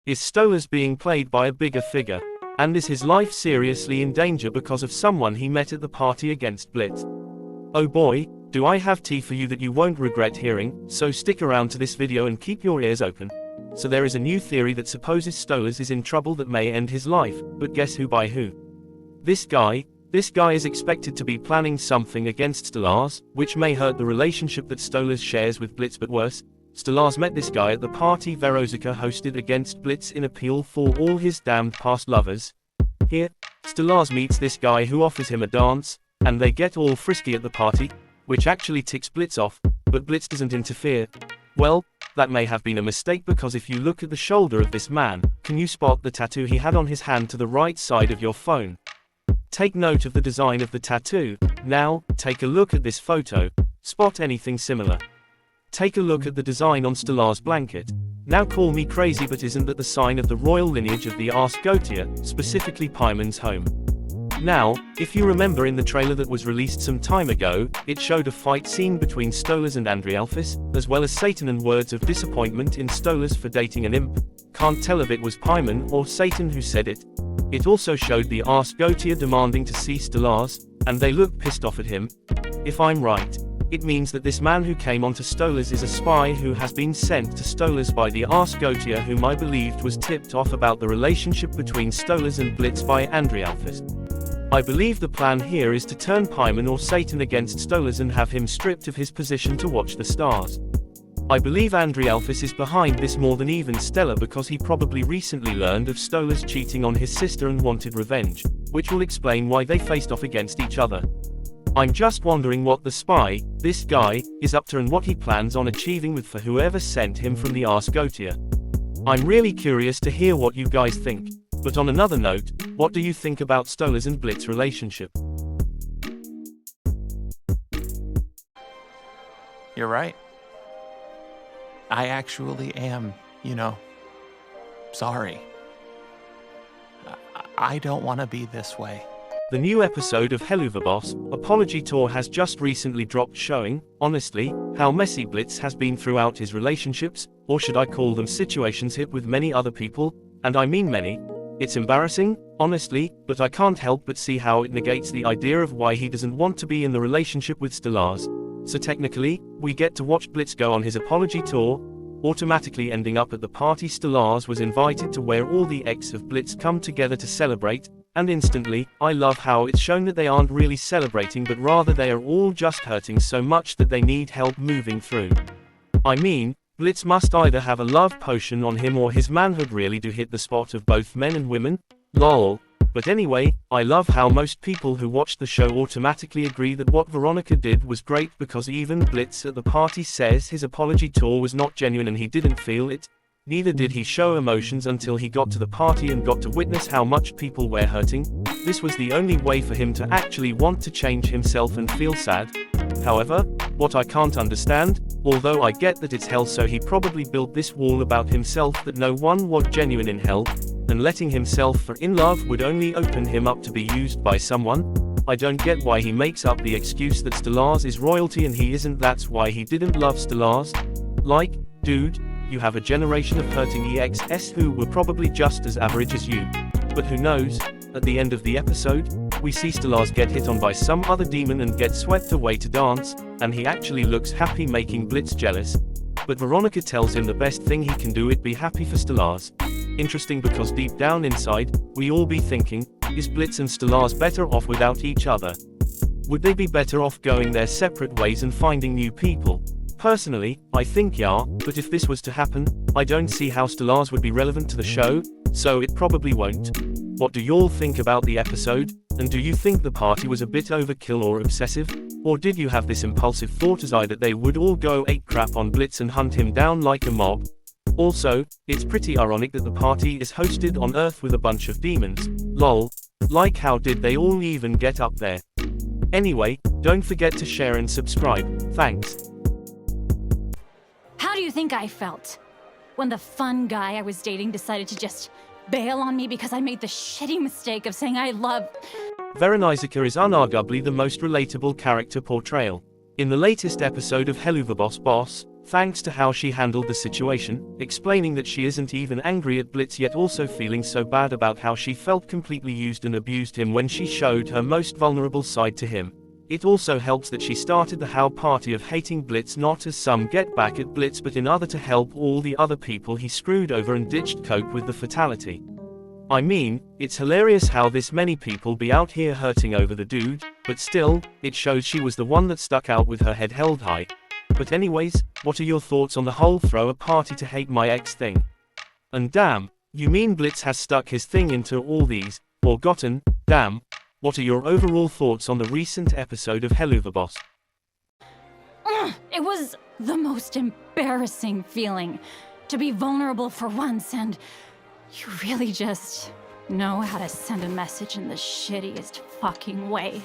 Is Stolas being played by a bigger figure? And is his life seriously in danger because of someone he met at the party against Blitz? Oh boy, do I have tea for you that you won't regret hearing, so stick around to this video and keep your ears open. So there is a new theory that supposes Stolas is in trouble that may end his life, but guess who by who? This guy is expected to be planning something against Stolas, which may hurt the relationship that Stolas shares with Blitz, but worse, Stolas met this guy at the party Verosika hosted against Blitz in appeal for all his damned past lovers. Here, Stolas meets this guy who offers him a dance, and they get all frisky at the party, which actually ticks Blitz off, but Blitz doesn't interfere. Well, that may have been a mistake, because if you look at the shoulder of this man, can you spot the tattoo he had on his hand to the right side of your phone? Take note of the design of the tattoo. Now, take a look at this photo. Spot anything similar? Take a look at the design on Stolas' blanket. Now call me crazy, but isn't that the sign of the royal lineage of the Arskotia, specifically Paimon's home? Now, if you remember in the trailer that was released some time ago, it showed a fight scene between Stolas and Andrielphis, as well as Satan and words of disappointment in Stolas for dating an imp. Can't tell if it was Paimon or Satan who said it. It also showed the Arskotia demanding to see Stolas, and they look pissed off at him. If I'm right, it means that this man who came onto Stolas is a spy who has been sent to Stolas by the Arskotia, whom I believed was tipped off about the relationship between Stolas and Blitz by Andrielphis. I believe the plan here is to turn Paimon or Satan against Stolas and have him stripped of his position to watch the stars. I believe Andrielphis is behind this more than even Stella, because he probably recently learned of Stolas cheating on his sister and wanted revenge, which will explain why they faced off against each other. I'm just wondering what the spy, this guy, is up to and what he plans on achieving with for whoever sent him from the Arskotia. I'm really curious to hear what you guys think. But on another note, what do you think about Stolas and Blitz relationship? You're right. I actually am, sorry. I don't want to be this way. The new episode of Helluvaboss, Apology Tour has just recently dropped, showing, honestly, how messy Blitz has been throughout his relationships, or should I call them situationships, with many other people, and I mean many. It's embarrassing, honestly, but I can't help but see how it negates the idea of why he doesn't want to be in the relationship with Stolas. So technically, we get to watch Blitz go on his apology tour, automatically ending up at the party Stolas was invited to, where all the ex of Blitz come together to celebrate, and instantly, I love how it's shown that they aren't really celebrating, but rather they are all just hurting so much that they need help moving through. I mean, Blitz must either have a love potion on him or his manhood really do hit the spot of both men and women. Lol. But anyway, I love how most people who watch the show automatically agree that what Verosika did was great, because even Blitz at the party says his apology tour was not genuine and he didn't feel it. Neither did he show emotions until he got to the party and got to witness how much people were hurting. This was the only way for him to actually want to change himself and feel sad. However, what I can't understand, although I get that it's hell, so he probably built this wall about himself that no one was genuine in hell, and letting himself fall in love would only open him up to be used by someone. I don't get why he makes up the excuse that Stolas is royalty and he isn't. That's why he didn't love Stolas. Like, dude, you have a generation of hurting EXs who were probably just as average as you. But who knows, at the end of the episode, we see Stolas get hit on by some other demon and get swept away to dance, and he actually looks happy, making Blitz jealous. But Verosika tells him the best thing he can do is be happy for Stolas. Interesting, because deep down inside, we all be thinking, is Blitz and Stolas better off without each other? Would they be better off going their separate ways and finding new people? Personally, I think yeah, but if this was to happen, I don't see how Stolas would be relevant to the show, so it probably won't. What do y'all think about the episode? And do you think the party was a bit overkill or obsessive? Or did you have this impulsive thought as I that they would all go ape crap on Blitz and hunt him down like a mob? Also, it's pretty ironic that the party is hosted on Earth with a bunch of demons. Lol. Like, how did they all even get up there? Anyway, don't forget to share and subscribe. Thanks. How do you think I felt when the fun guy I was dating decided to just bail on me because I made the shitty mistake of saying I love... Verosika is unarguably the most relatable character portrayal. In the latest episode of Helluvaboss, thanks to how she handled the situation, explaining that she isn't even angry at Blitz yet also feeling so bad about how she felt completely used and abused him when she showed her most vulnerable side to him. It also helps that she started the How party of hating Blitz not as some get back at Blitz but in order to help all the other people he screwed over and ditched cope with the fatality. I mean, it's hilarious how this many people be out here hurting over the dude, but still, it shows she was the one that stuck out with her head held high. But anyways, what are your thoughts on the whole throw a party to hate my ex thing? And damn, you mean Blitz has stuck his thing into all these, or gotten, damn, what are your overall thoughts on the recent episode of Helluvaboss? It was the most embarrassing feeling to be vulnerable for once, and you really just know how to send a message in the shittiest fucking way.